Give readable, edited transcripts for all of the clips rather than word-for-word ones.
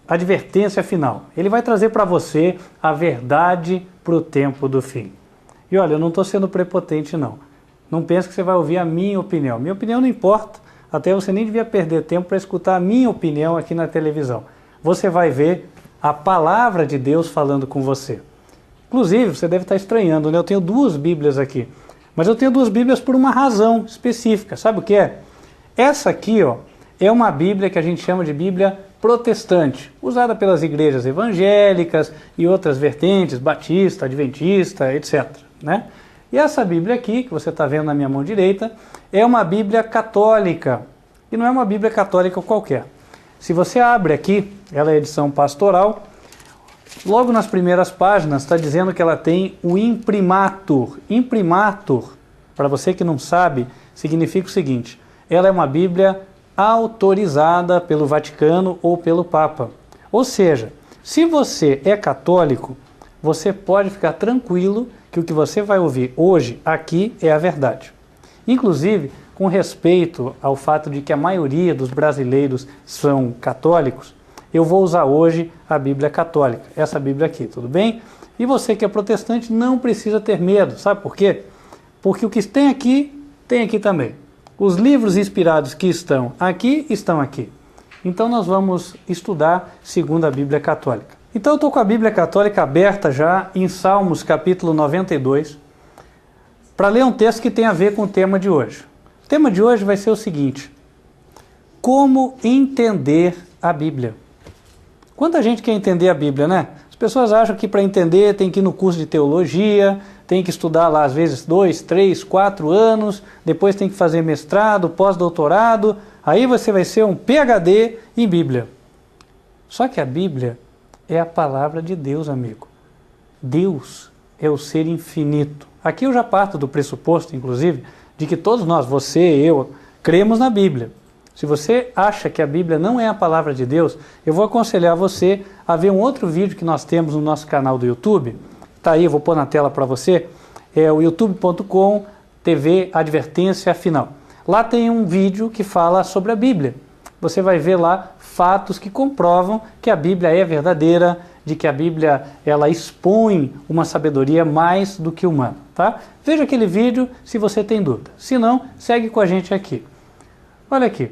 advertência final. Ele vai trazer para você a verdade para o tempo do fim. E olha, eu não estou sendo prepotente não. Não pense que você vai ouvir a minha opinião. Minha opinião não importa, até você nem devia perder tempo para escutar a minha opinião aqui na televisão. Você vai ver a palavra de Deus falando com você. Inclusive, você deve estar estranhando, né? Eu tenho 2 Bíblias aqui. Mas eu tenho 2 Bíblias por uma razão específica. Sabe o que é? Essa aqui, ó, é uma Bíblia que a gente chama de Bíblia protestante, usada pelas igrejas evangélicas e outras vertentes, batista, adventista, etc. Né? E essa Bíblia aqui, que você está vendo na minha mão direita, é uma Bíblia católica. E não é uma Bíblia católica qualquer. Se você abre aqui, ela é edição pastoral, logo nas primeiras páginas está dizendo que ela tem o imprimatur. Imprimatur, para você que não sabe, significa o seguinte: ela é uma Bíblia autorizada pelo Vaticano ou pelo Papa. Ou seja, se você é católico, você pode ficar tranquilo que o que você vai ouvir hoje aqui é a verdade. Inclusive, com respeito ao fato de que a maioria dos brasileiros são católicos, eu vou usar hoje a Bíblia católica, essa Bíblia aqui, tudo bem? E você que é protestante não precisa ter medo, sabe por quê? Porque o que tem aqui também. Os livros inspirados que estão aqui. Então nós vamos estudar segundo a Bíblia católica. Então eu estou com a Bíblia católica aberta já em Salmos capítulo 92, para ler um texto que tem a ver com o tema de hoje. O tema de hoje vai ser o seguinte: como entender a Bíblia? Quanta gente quer entender a Bíblia, né? As pessoas acham que para entender tem que ir no curso de teologia, tem que estudar lá às vezes 2, 3, 4 anos, depois tem que fazer mestrado, pós-doutorado, aí você vai ser um PhD em Bíblia. Só que a Bíblia é a palavra de Deus, amigo. Deus é o ser infinito. Aqui eu já parto do pressuposto, inclusive, de que todos nós, você, eu, cremos na Bíblia. Se você acha que a Bíblia não é a palavra de Deus, eu vou aconselhar você a ver um outro vídeo que nós temos no nosso canal do YouTube. Está aí, eu vou pôr na tela para você. É o youtube.com/TV Advertência Final. Lá tem um vídeo que fala sobre a Bíblia. Você vai ver lá fatos que comprovam que a Bíblia é verdadeira, de que a Bíblia ela expõe uma sabedoria mais do que humana, tá? Veja aquele vídeo se você tem dúvida. Se não, segue com a gente aqui. Olha aqui.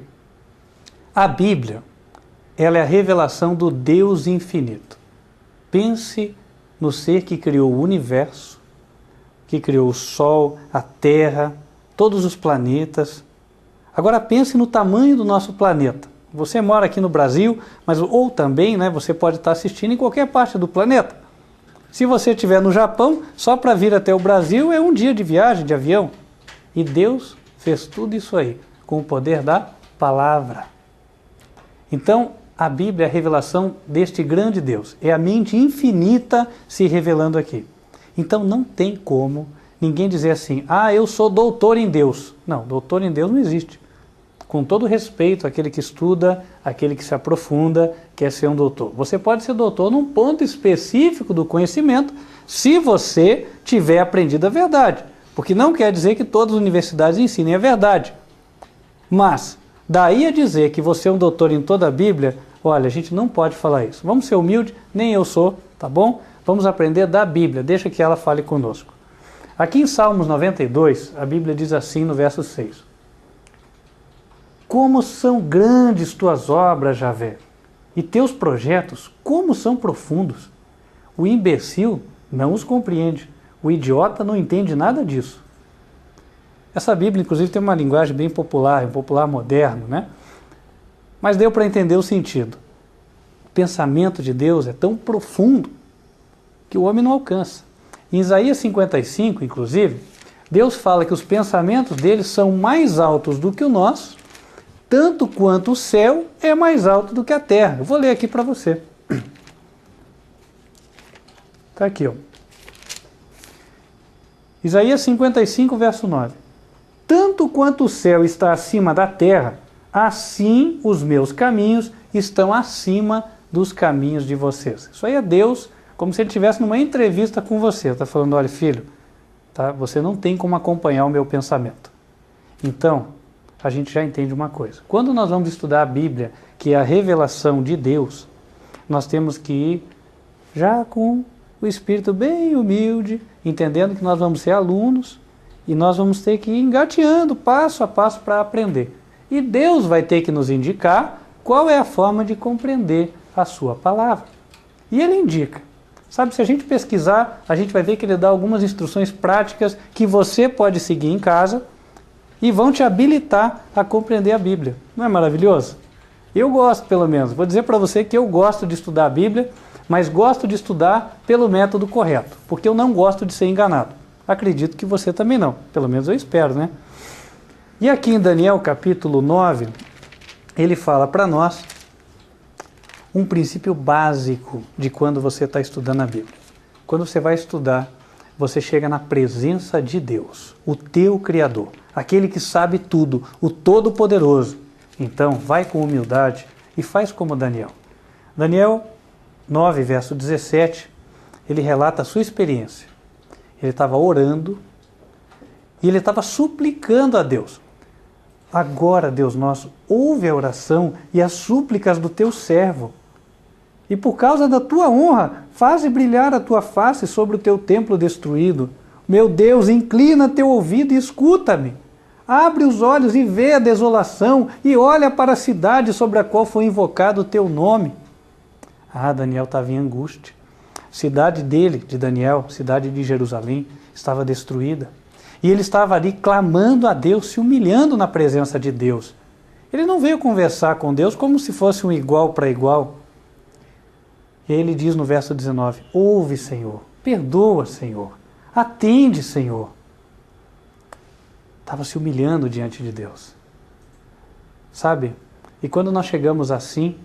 A Bíblia, ela é a revelação do Deus infinito. Pense no ser que criou o universo, que criou o Sol, a Terra, todos os planetas. Agora pense no tamanho do nosso planeta. Você mora aqui no Brasil, mas ou também, né, você pode estar assistindo em qualquer parte do planeta. Se você estiver no Japão, só para vir até o Brasil é um dia de viagem, de avião. E Deus fez tudo isso aí, com o poder da palavra. Então, a Bíblia é a revelação deste grande Deus. É a mente infinita se revelando aqui. Então não tem como ninguém dizer assim: ah, eu sou doutor em Deus. Não, doutor em Deus não existe. Com todo respeito àquele que estuda, àquele que se aprofunda, quer ser um doutor. Você pode ser doutor num ponto específico do conhecimento, se você tiver aprendido a verdade. Porque não quer dizer que todas as universidades ensinem a verdade. Mas, daí a dizer que você é um doutor em toda a Bíblia, olha, a gente não pode falar isso. Vamos ser humilde, nem eu sou, tá bom? Vamos aprender da Bíblia, deixa que ela fale conosco. Aqui em Salmos 92, a Bíblia diz assim no verso 6. Como são grandes tuas obras, Javé, e teus projetos, como são profundos. O imbecil não os compreende, o idiota não entende nada disso. Essa Bíblia, inclusive, tem uma linguagem bem popular, um popular moderno, né? Mas deu para entender o sentido. O pensamento de Deus é tão profundo que o homem não alcança. Em Isaías 55, inclusive, Deus fala que os pensamentos dele são mais altos do que o nosso, tanto quanto o céu é mais alto do que a terra. Eu vou ler aqui para você. Está aqui, ó. Isaías 55, verso 9. Tanto quanto o céu está acima da terra, assim os meus caminhos estão acima dos caminhos de vocês. Isso aí é Deus, como se ele estivesse numa entrevista com você. Está falando: olha, filho, tá? Você não tem como acompanhar o meu pensamento. Então, a gente já entende uma coisa. Quando nós vamos estudar a Bíblia, que é a revelação de Deus, nós temos que ir já com o espírito bem humilde, entendendo que nós vamos ser alunos e nós vamos ter que ir engateando passo a passo para aprender. E Deus vai ter que nos indicar qual é a forma de compreender a sua palavra. E Ele indica. Sabe, se a gente pesquisar, a gente vai ver que Ele dá algumas instruções práticas que você pode seguir em casa e vão te habilitar a compreender a Bíblia. Não é maravilhoso? Eu gosto, pelo menos. Vou dizer para você que eu gosto de estudar a Bíblia, mas gosto de estudar pelo método correto, porque eu não gosto de ser enganado. Acredito que você também não, pelo menos eu espero, né? E aqui em Daniel capítulo 9, ele fala para nós um princípio básico de quando você está estudando a Bíblia. Quando você vai estudar, você chega na presença de Deus, o teu Criador, aquele que sabe tudo, o Todo-Poderoso. Então, vai com humildade e faz como Daniel. Daniel 9, verso 17, ele relata a sua experiência. Ele estava orando e ele estava suplicando a Deus. Agora, Deus nosso, ouve a oração e as súplicas do teu servo. E por causa da tua honra, faze brilhar a tua face sobre o teu templo destruído. Meu Deus, inclina teu ouvido e escuta-me. Abre os olhos e vê a desolação e olha para a cidade sobre a qual foi invocado o teu nome. Ah, Daniel estava em angústia. A cidade dele, de Daniel, cidade de Jerusalém, estava destruída. E ele estava ali clamando a Deus, se humilhando na presença de Deus. Ele não veio conversar com Deus como se fosse um igual para igual. E ele diz no verso 19, ouve, Senhor, perdoa, Senhor, atende, Senhor. Estava se humilhando diante de Deus. Sabe? E quando nós chegamos assim,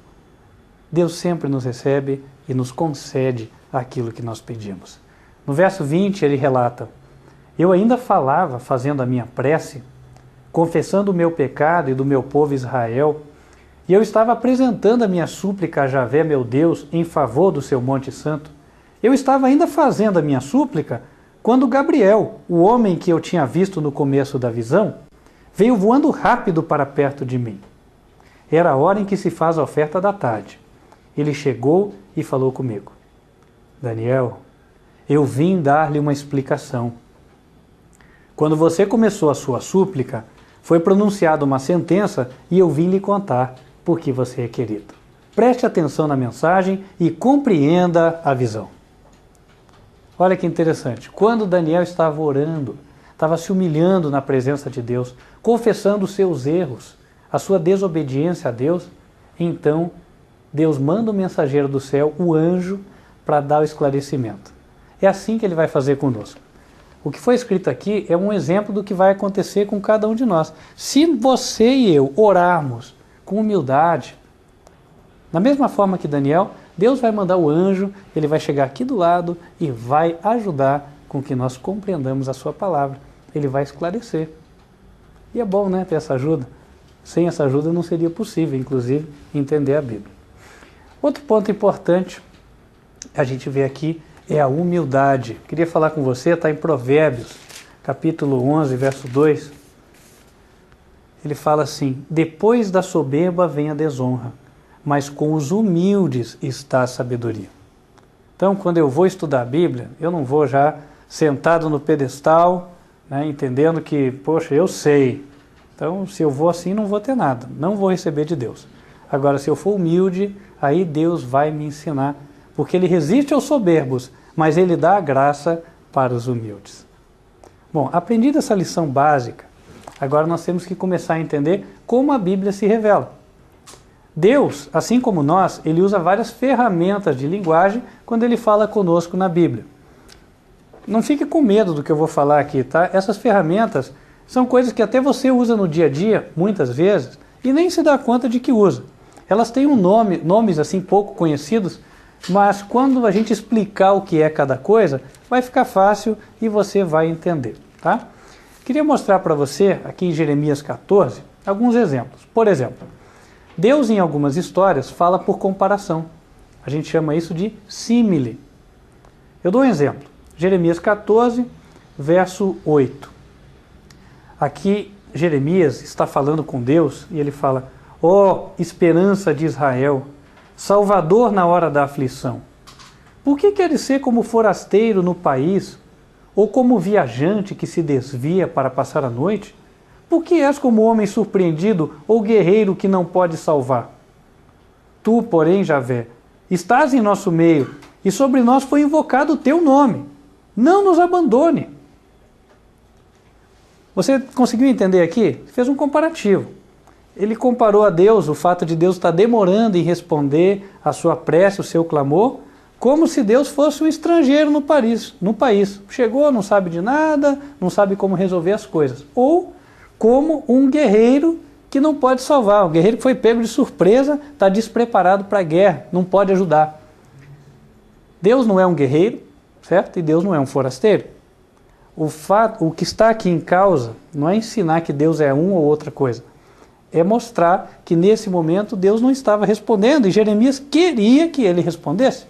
Deus sempre nos recebe e nos concede aquilo que nós pedimos. No verso 20 ele relata, eu ainda falava, fazendo a minha prece, confessando o meu pecado e do meu povo Israel, e eu estava apresentando a minha súplica a Javé, meu Deus, em favor do seu Monte Santo. Eu estava ainda fazendo a minha súplica quando Gabriel, o homem que eu tinha visto no começo da visão, veio voando rápido para perto de mim. Era a hora em que se faz a oferta da tarde. Ele chegou e falou comigo. Daniel, eu vim dar-lhe uma explicação. Quando você começou a sua súplica, foi pronunciada uma sentença e eu vim lhe contar porque você é querido. Preste atenção na mensagem e compreenda a visão. Olha que interessante. Quando Daniel estava orando, estava se humilhando na presença de Deus, confessando os seus erros, a sua desobediência a Deus, então Deus manda o mensageiro do céu, o anjo, para dar o esclarecimento. É assim que ele vai fazer conosco. O que foi escrito aqui é um exemplo do que vai acontecer com cada um de nós. Se você e eu orarmos com humildade, da mesma forma que Daniel, Deus vai mandar o anjo, ele vai chegar aqui do lado e vai ajudar com que nós compreendamos a sua palavra. Ele vai esclarecer. E é bom, né, ter essa ajuda. Sem essa ajuda não seria possível, inclusive, entender a Bíblia. Outro ponto importante a gente vê aqui é a humildade. Queria falar com você, está em Provérbios, capítulo 11, verso 2. Ele fala assim, depois da soberba vem a desonra, mas com os humildes está a sabedoria. Então, quando eu vou estudar a Bíblia, eu não vou já sentado no pedestal, né, entendendo que, poxa, eu sei. Então, se eu vou assim, não vou ter nada, não vou receber de Deus. Agora, se eu for humilde, aí Deus vai me ensinar, porque Ele resiste aos soberbos, mas Ele dá a graça para os humildes. Bom, aprendida essa lição básica, agora nós temos que começar a entender como a Bíblia se revela. Deus, assim como nós, Ele usa várias ferramentas de linguagem quando Ele fala conosco na Bíblia. Não fique com medo do que eu vou falar aqui, tá? Essas ferramentas são coisas que até você usa no dia a dia, muitas vezes, e nem se dá conta de que usa. Elas têm um nome, nomes assim pouco conhecidos, mas quando a gente explicar o que é cada coisa, vai ficar fácil e você vai entender, tá? Queria mostrar para você, aqui em Jeremias 14, alguns exemplos. Por exemplo, Deus em algumas histórias fala por comparação. A gente chama isso de símile. Eu dou um exemplo. Jeremias 14, verso 8. Aqui Jeremias está falando com Deus e ele fala, ó esperança de Israel, Salvador na hora da aflição? Por que queres ser como forasteiro no país, ou como viajante que se desvia para passar a noite? Por que és como homem surpreendido, ou guerreiro que não pode salvar? Tu, porém, Javé, estás em nosso meio, e sobre nós foi invocado o teu nome. Não nos abandone. Você conseguiu entender aqui? Fez um comparativo. Ele comparou a Deus, o fato de Deus estar demorando em responder a sua prece, o seu clamor, como se Deus fosse um estrangeiro no país. Chegou, não sabe de nada, não sabe como resolver as coisas. Ou como um guerreiro que não pode salvar. Um guerreiro que foi pego de surpresa, está despreparado para a guerra, não pode ajudar. Deus não é um guerreiro, certo? E Deus não é um forasteiro. O que está aqui em causa não é ensinar que Deus é um ou outra coisa. É mostrar que nesse momento Deus não estava respondendo e Jeremias queria que ele respondesse.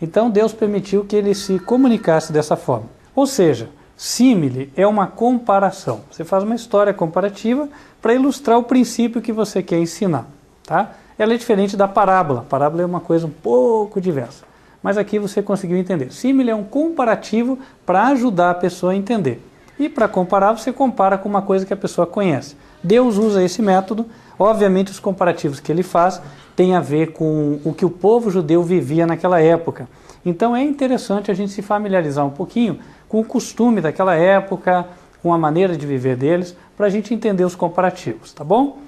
Então Deus permitiu que ele se comunicasse dessa forma. Ou seja, símile é uma comparação. Você faz uma história comparativa para ilustrar o princípio que você quer ensinar. Tá? Ela é diferente da parábola. A parábola é uma coisa um pouco diversa. Mas aqui você conseguiu entender. Símile é um comparativo para ajudar a pessoa a entender. E para comparar, você compara com uma coisa que a pessoa conhece. Deus usa esse método. Obviamente, os comparativos que ele faz têm a ver com o que o povo judeu vivia naquela época. Então é interessante a gente se familiarizar um pouquinho com o costume daquela época, com a maneira de viver deles, para a gente entender os comparativos, tá bom?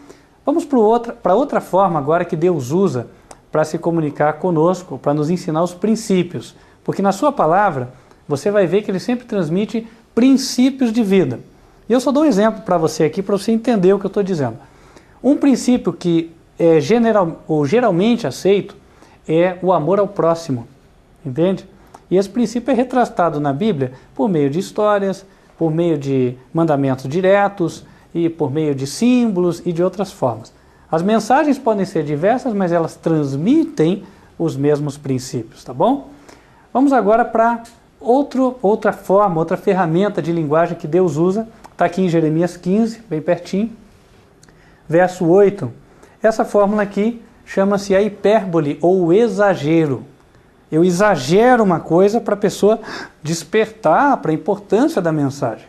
Vamos para outra forma agora que Deus usa para se comunicar conosco, para nos ensinar os princípios. Porque na sua palavra, você vai ver que ele sempre transmite princípios de vida. E eu só dou um exemplo para você aqui, para você entender o que eu estou dizendo. Um princípio que é geralmente aceito é o amor ao próximo, entende? E esse princípio é retratado na Bíblia por meio de histórias, por meio de mandamentos diretos e por meio de símbolos e de outras formas. As mensagens podem ser diversas, mas elas transmitem os mesmos princípios, tá bom? Vamos agora para outra forma, outra ferramenta de linguagem que Deus usa. Está aqui em Jeremias 15, bem pertinho, verso 8. Essa fórmula aqui chama-se a hipérbole ou o exagero. Eu exagero uma coisa para a pessoa despertar para a importância da mensagem.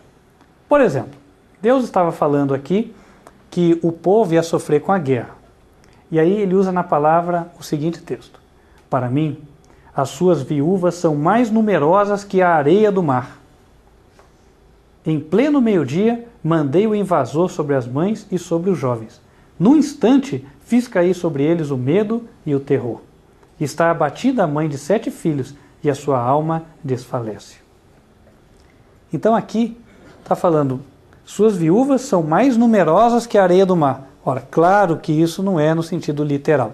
Por exemplo, Deus estava falando aqui que o povo ia sofrer com a guerra. E aí ele usa na palavra o seguinte texto: para mim, as suas viúvas são mais numerosas que a areia do mar. Em pleno meio-dia, mandei o invasor sobre as mães e sobre os jovens. Num instante, fiz cair sobre eles o medo e o terror. Está abatida a mãe de 7 filhos, e a sua alma desfalece. Então aqui está falando, suas viúvas são mais numerosas que a areia do mar. Ora, claro que isso não é no sentido literal.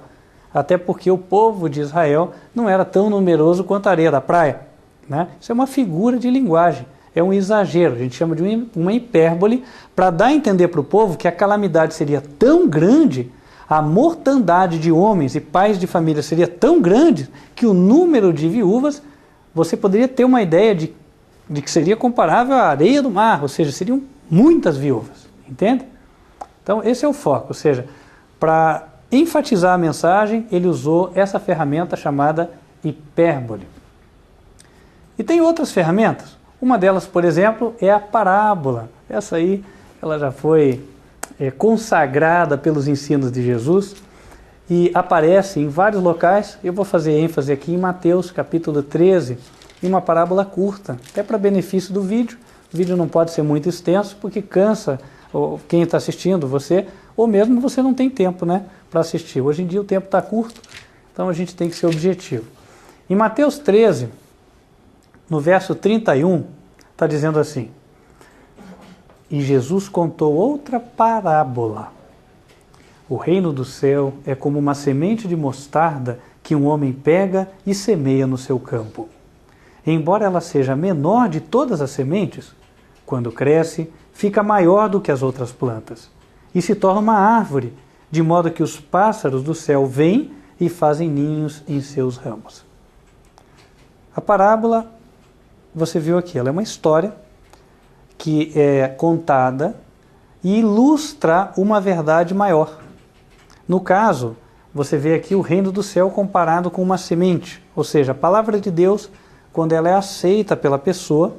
Até porque o povo de Israel não era tão numeroso quanto a areia da praia, né? Isso é uma figura de linguagem. É um exagero, a gente chama de uma hipérbole, para dar a entender para o povo que a calamidade seria tão grande, a mortandade de homens e pais de família seria tão grande, que o número de viúvas, você poderia ter uma ideia de que seria comparável à areia do mar, ou seja, seriam muitas viúvas, entende? Então esse é o foco, ou seja, para enfatizar a mensagem, ele usou essa ferramenta chamada hipérbole. E tem outras ferramentas. Uma delas, por exemplo, é a parábola. Essa aí, ela já foi consagrada pelos ensinos de Jesus e aparece em vários locais. Eu vou fazer ênfase aqui em Mateus, capítulo 13, em uma parábola curta, até para benefício do vídeo. O vídeo não pode ser muito extenso, porque cansa quem está assistindo, você, ou mesmo você não tem tempo, né, para assistir. Hoje em dia o tempo está curto, então a gente tem que ser objetivo. Em Mateus 13, no verso 31, está dizendo assim: e Jesus contou outra parábola. O reino do céu é como uma semente de mostarda que um homem pega e semeia no seu campo. Embora ela seja a menor de todas as sementes, quando cresce, fica maior do que as outras plantas e se torna uma árvore, de modo que os pássaros do céu vêm e fazem ninhos em seus ramos. A parábola, você viu aqui, ela é uma história que é contada e ilustra uma verdade maior. No caso, você vê aqui o reino do céu comparado com uma semente. Ou seja, a palavra de Deus, quando ela é aceita pela pessoa,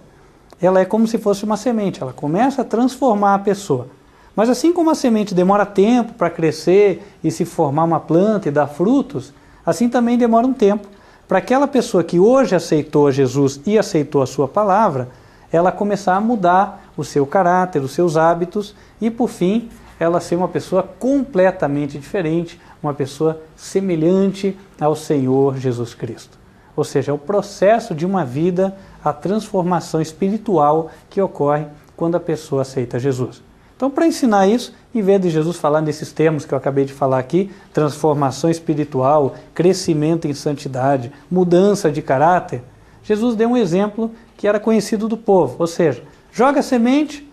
ela é como se fosse uma semente. Ela começa a transformar a pessoa. Mas assim como a semente demora tempo para crescer e se formar uma planta e dar frutos, assim também demora um tempo para aquela pessoa que hoje aceitou Jesus e aceitou a sua palavra, ela começar a mudar o seu caráter, os seus hábitos e, por fim, ela ser uma pessoa completamente diferente, uma pessoa semelhante ao Senhor Jesus Cristo. Ou seja, é o processo de uma vida, a transformação espiritual que ocorre quando a pessoa aceita Jesus. Então, para ensinar isso, em vez de Jesus falar nesses termos que eu acabei de falar aqui, transformação espiritual, crescimento em santidade, mudança de caráter, Jesus deu um exemplo que era conhecido do povo, ou seja, joga a semente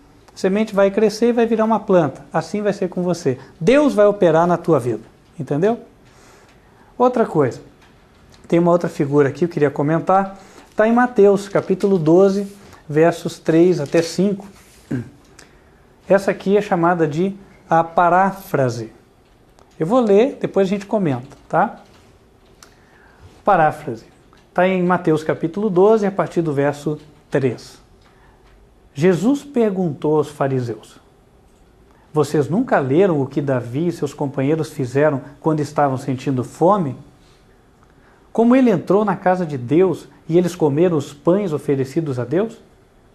vai crescer e vai virar uma planta, assim vai ser com você. Deus vai operar na tua vida, entendeu? Outra coisa, tem uma outra figura aqui que eu queria comentar, está em Mateus, capítulo 12, versos 3 até 5. Essa aqui é chamada de a paráfrase. Eu vou ler, depois a gente comenta, tá? Paráfrase. Está em Mateus capítulo 12, a partir do verso 3. Jesus perguntou aos fariseus: vocês nunca leram o que Davi e seus companheiros fizeram quando estavam sentindo fome? Como ele entrou na casa de Deus e eles comeram os pães oferecidos a Deus?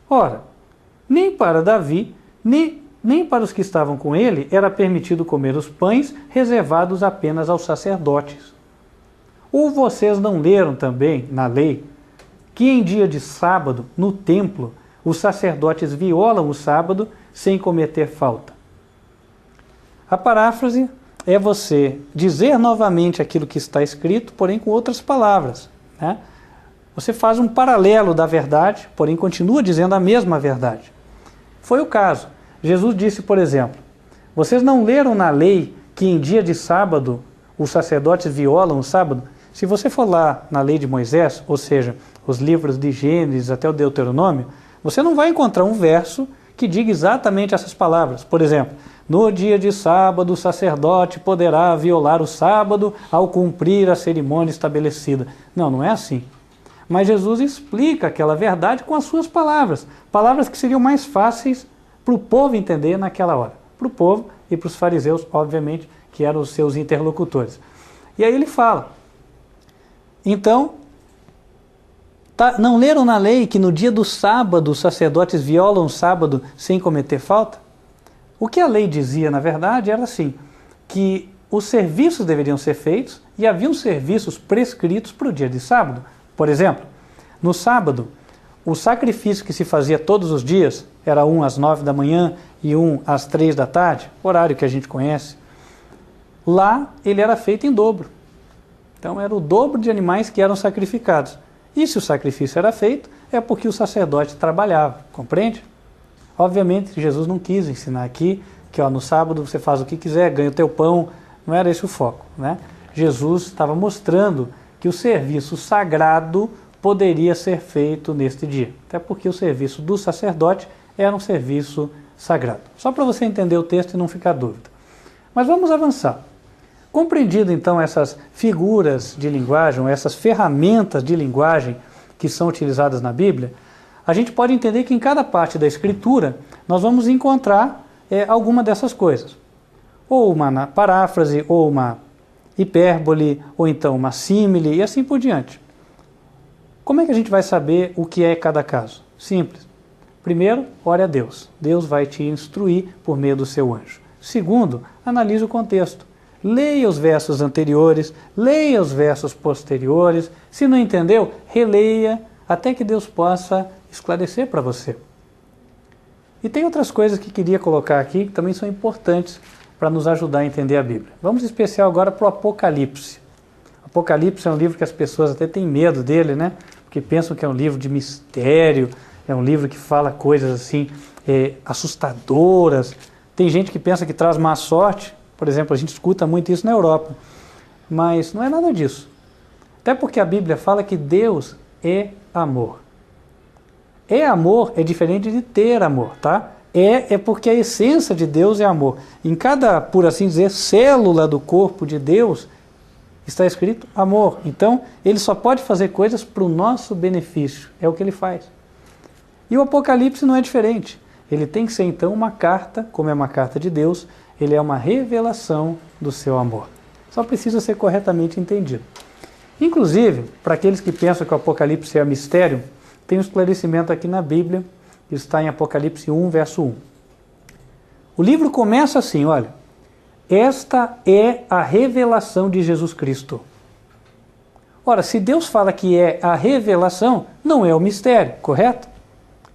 Ora, nem para Davi, nem para os que estavam com ele era permitido comer os pães reservados apenas aos sacerdotes. Ou vocês não leram também, na lei, que em dia de sábado, no templo, os sacerdotes violam o sábado sem cometer falta? A paráfrase é você dizer novamente aquilo que está escrito, porém com outras palavras, né? Você faz um paralelo da verdade, porém continua dizendo a mesma verdade. Foi o caso. Jesus disse, por exemplo, vocês não leram na lei que em dia de sábado os sacerdotes violam o sábado? Se você for lá na lei de Moisés, ou seja, os livros de Gênesis até o Deuteronômio, você não vai encontrar um verso que diga exatamente essas palavras. Por exemplo, no dia de sábado o sacerdote poderá violar o sábado ao cumprir a cerimônia estabelecida. Não, não é assim. Mas Jesus explica aquela verdade com as suas palavras. Palavras que seriam mais fáceis para o povo entender naquela hora. Para o povo e para os fariseus, obviamente, que eram os seus interlocutores. E aí ele fala, então, não leram na lei que no dia do sábado os sacerdotes violam o sábado sem cometer falta? O que a lei dizia, na verdade, era assim, que os serviços deveriam ser feitos e haviam serviços prescritos para o dia de sábado. Por exemplo, no sábado, o sacrifício que se fazia todos os dias, era um às 9 da manhã e um às 3 da tarde, horário que a gente conhece, lá ele era feito em dobro. Então era o dobro de animais que eram sacrificados. E se o sacrifício era feito, é porque o sacerdote trabalhava, compreende? Obviamente, Jesus não quis ensinar aqui que no sábado você faz o que quiser, ganha o teu pão, não era esse o foco, né? Jesus estava mostrando que o serviço sagrado poderia ser feito neste dia, até porque o serviço do sacerdote era um serviço sagrado. Só para você entender o texto e não ficar dúvida. Mas vamos avançar. Compreendido então essas figuras de linguagem, essas ferramentas de linguagem que são utilizadas na Bíblia, a gente pode entender que em cada parte da Escritura nós vamos encontrar alguma dessas coisas. Ou uma paráfrase, ou uma hipérbole, ou então uma símile e assim por diante. Como é que a gente vai saber o que é cada caso? Simples. Primeiro, ore a Deus. Deus vai te instruir por meio do seu anjo. Segundo, analise o contexto. Leia os versos anteriores, leia os versos posteriores. Se não entendeu, releia até que Deus possa esclarecer para você. E tem outras coisas que queria colocar aqui que também são importantes para nos ajudar a entender a Bíblia. Vamos em especial agora para o Apocalipse. Apocalipse é um livro que as pessoas até têm medo dele, né? Porque pensam que é um livro de mistério, é um livro que fala coisas assim assustadoras. Tem gente que pensa que traz má sorte. Por exemplo, a gente escuta muito isso na Europa. Mas não é nada disso. Até porque a Bíblia fala que Deus é amor. É amor é diferente de ter amor, tá? É porque a essência de Deus é amor. Em cada, por assim dizer, célula do corpo de Deus, está escrito amor. Então, ele só pode fazer coisas para o nosso benefício. É o que ele faz. E o Apocalipse não é diferente. Ele tem que ser, então, uma carta, como é uma carta de Deus, ele é uma revelação do seu amor. Só precisa ser corretamente entendido. Inclusive, para aqueles que pensam que o Apocalipse é mistério, tem um esclarecimento aqui na Bíblia, que está em Apocalipse 1, verso 1. O livro começa assim, olha: esta é a revelação de Jesus Cristo. Ora, se Deus fala que é a revelação, não é o mistério, correto?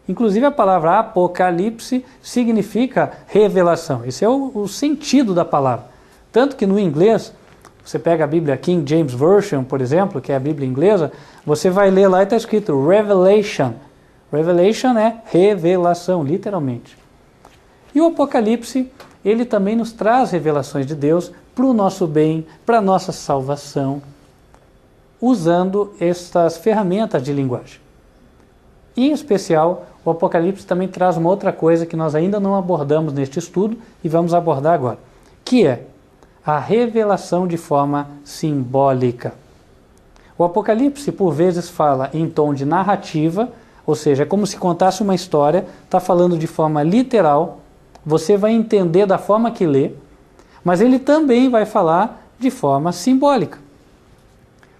Inclusive a palavra Apocalipse significa revelação. Esse é o sentido da palavra. Tanto que no inglês, você pega a Bíblia King James Version, por exemplo, que é a Bíblia inglesa, você vai ler lá e está escrito Revelation. Revelation é revelação, literalmente. E o Apocalipse, ele também nos traz revelações de Deus para o nosso bem, para a nossa salvação, usando estas ferramentas de linguagem. Em especial, o Apocalipse também traz uma outra coisa que nós ainda não abordamos neste estudo e vamos abordar agora, que é a revelação de forma simbólica. O Apocalipse, por vezes, fala em tom de narrativa, ou seja, é como se contasse uma história, está falando de forma literal, você vai entender da forma que lê, mas ele também vai falar de forma simbólica.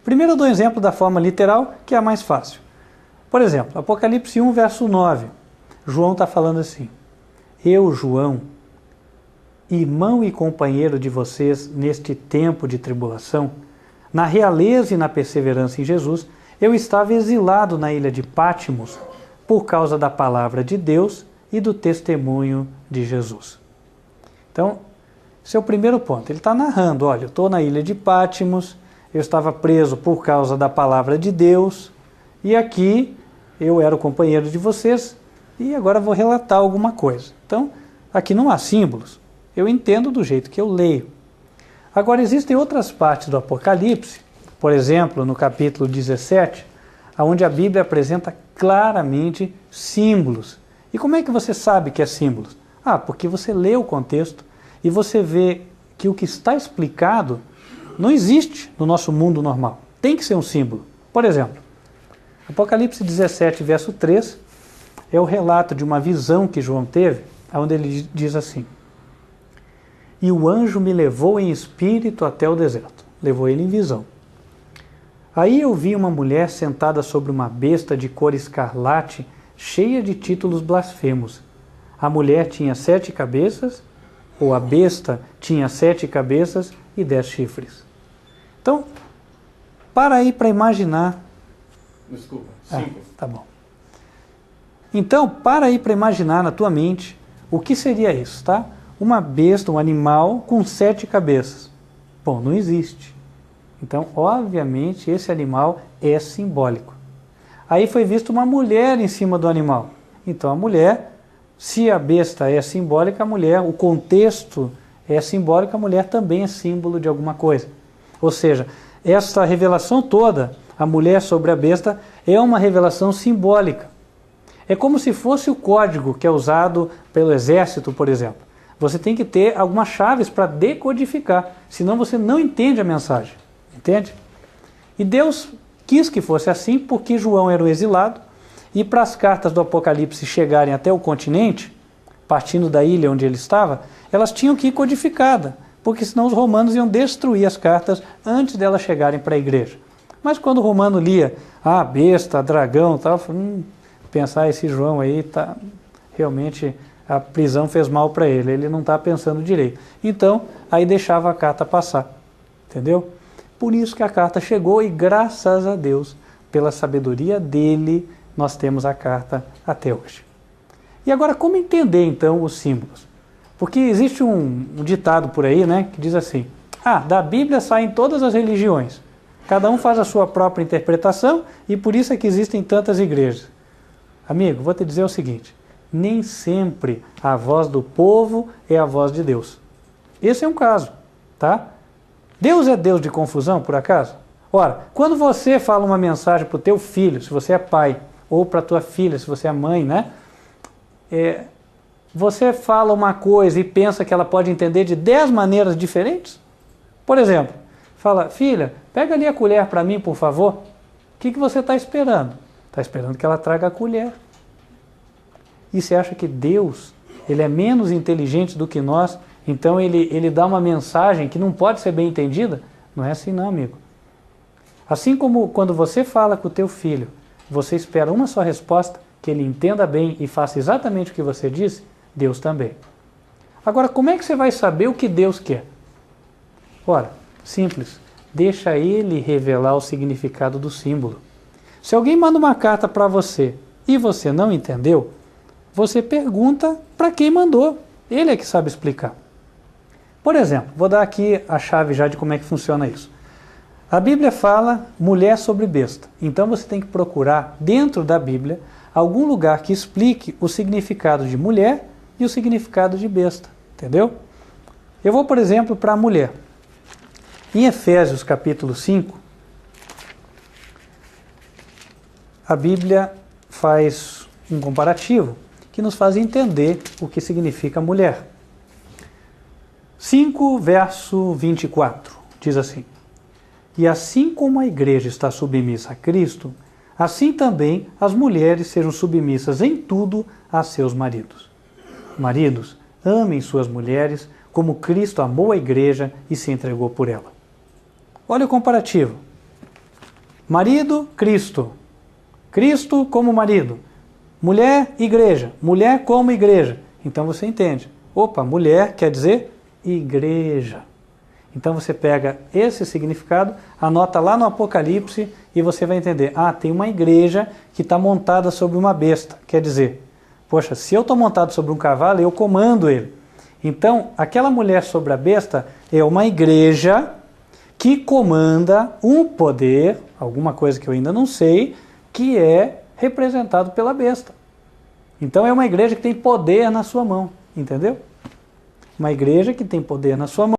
Primeiro eu dou um exemplo da forma literal, que é a mais fácil. Por exemplo, Apocalipse 1, verso 9. João está falando assim: eu, João, irmão e companheiro de vocês neste tempo de tribulação, na realeza e na perseverança em Jesus, eu estava exilado na ilha de Patmos por causa da palavra de Deus e do testemunho de Jesus. Então, esse é o primeiro ponto. Ele está narrando, olha, eu estou na ilha de Patmos, eu estava preso por causa da palavra de Deus, e aqui eu era o companheiro de vocês, e agora vou relatar alguma coisa. Então, aqui não há símbolos, eu entendo do jeito que eu leio. Agora, existem outras partes do Apocalipse, por exemplo, no capítulo 17, onde a Bíblia apresenta claramente símbolos. E como é que você sabe que é símbolos? Ah, porque você lê o contexto e você vê que o que está explicado não existe no nosso mundo normal. Tem que ser um símbolo. Por exemplo, Apocalipse 17, verso 3, é o relato de uma visão que João teve, onde ele diz assim: e o anjo me levou em espírito até o deserto. Levou ele em visão. Aí eu vi uma mulher sentada sobre uma besta de cor escarlate, cheia de títulos blasfemos. A mulher tinha 7 cabeças, ou a besta tinha 7 cabeças e 10 chifres. Então, para aí para imaginar... Desculpa, 5. Tá bom. Então, para aí para imaginar na tua mente o que seria isso, tá? Uma besta, um animal com 7 cabeças. Bom, não existe. Então, obviamente, esse animal é simbólico. Aí foi visto uma mulher em cima do animal. Então, a mulher, se a besta é simbólica, a mulher, o contexto é simbólico, a mulher também é símbolo de alguma coisa. Ou seja, essa revelação toda, a mulher sobre a besta, é uma revelação simbólica. É como se fosse o código que é usado pelo exército, por exemplo. Você tem que ter algumas chaves para decodificar, senão você não entende a mensagem. Entende? E Deus quis que fosse assim porque João era o exilado e para as cartas do Apocalipse chegarem até o continente, partindo da ilha onde ele estava, elas tinham que ir codificadas, porque senão os romanos iam destruir as cartas antes delas chegarem para a igreja. Mas quando o romano lia, besta, dragão, tal, pensar, esse João aí tá realmente... a prisão fez mal para ele não está pensando direito. Então, aí deixava a carta passar, entendeu? Por isso que a carta chegou e graças a Deus, pela sabedoria dele, nós temos a carta até hoje. E agora, como entender então os símbolos? Porque existe um ditado por aí, né, que diz assim: da Bíblia saem todas as religiões, cada um faz a sua própria interpretação e por isso é que existem tantas igrejas. Amigo, vou te dizer o seguinte: nem sempre a voz do povo é a voz de Deus. Esse é um caso, tá? Deus é Deus de confusão, por acaso? Ora, quando você fala uma mensagem para o teu filho, se você é pai, ou para a tua filha, se você é mãe, né? Você fala uma coisa e pensa que ela pode entender de 10 maneiras diferentes? Por exemplo, fala, filha, pega ali a colher para mim, por favor. O que você está esperando? Está esperando que ela traga a colher. E você acha que Deus, ele é menos inteligente do que nós, então ele dá uma mensagem que não pode ser bem entendida? Não é assim não, amigo. Assim como quando você fala com o teu filho, você espera uma só resposta, que ele entenda bem e faça exatamente o que você disse, Deus também. Agora, como é que você vai saber o que Deus quer? Ora, simples, deixa ele revelar o significado do símbolo. Se alguém manda uma carta para você e você não entendeu, você pergunta para quem mandou. Ele é que sabe explicar. Por exemplo, vou dar aqui a chave já de como é que funciona isso. A Bíblia fala mulher sobre besta. Então você tem que procurar dentro da Bíblia algum lugar que explique o significado de mulher e o significado de besta. Entendeu? Eu vou, por exemplo, para a mulher. Em Efésios capítulo 5, a Bíblia faz um comparativo que nos faz entender o que significa mulher. 5, verso 24, diz assim: E assim como a igreja está submissa a Cristo, assim também as mulheres sejam submissas em tudo a seus maridos. Maridos, amem suas mulheres como Cristo amou a igreja e se entregou por ela. Olha o comparativo. Marido, Cristo. Cristo como marido. Mulher, igreja. Mulher como igreja. Então você entende. Opa, mulher quer dizer igreja. Então você pega esse significado, anota lá no Apocalipse e você vai entender. Ah, tem uma igreja que está montada sobre uma besta. Quer dizer, poxa, se eu estou montado sobre um cavalo, eu comando ele. Então, aquela mulher sobre a besta é uma igreja que comanda um poder, alguma coisa que eu ainda não sei, que é representado pela besta. Então é uma igreja que tem poder na sua mão, entendeu? Uma igreja que tem poder na sua mão.